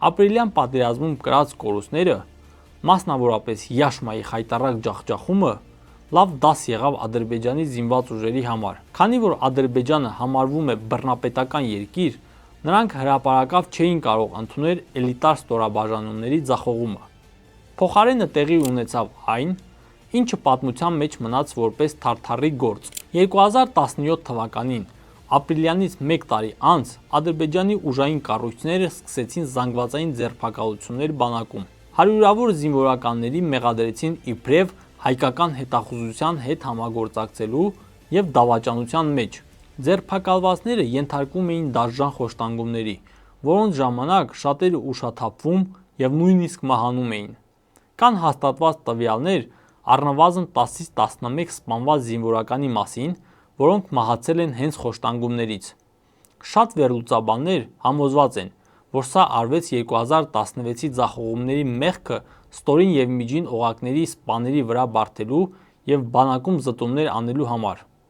Ապրիլյան պատերազմում կրած կորուստները, մասնավորապես Յաշմայի խայտառակ ջախջախումը, լավ դաս եղավ Ադրբեջանի զինված ուժերի համար։ Քանի որ Ադրբեջանը համարվում է բռնապետական երկիր, նրանք հրապարակավ չէին կարող ընդունել էլիտար ստորաբաժանումների ձախողումը։ Փոխարենը տեղի ունեցավ այն, ինչը պատմության մեջ մնաց որպես թարթարի գործ։ 2017 թվականին ապրիլյանից մեկ տարի անց Ադրբեջանի ուժային կառույցները սկսեցին զանգվածային ձերբակալություններ բանակում։ Հարյուրավոր զինվորականների մեղադրեցին իբրև հայկական հետախուզության հետ համագործակցելու և դավաճանության մեջ։ Ձերբակալվածները ենթարկվում էին դաժան խոշտանգումների, որոնց ժամանակ շատերը ուշաթափվում և նույնիսկ մահանում էին։ Կան հաստատված տվյալներ առնվազն 10-ից 11 սպանված զինվորականի մասին, որոնք մահացել են հենց խոշտանգումներից։ Շատ վերլուծաբաններ համոզված են, որ սա արվեց 2016-ի ձախողումների մեղքը ստորին և միջին օղակների սպաների վրա բարդելու և բանակում զտումներ անելու համար։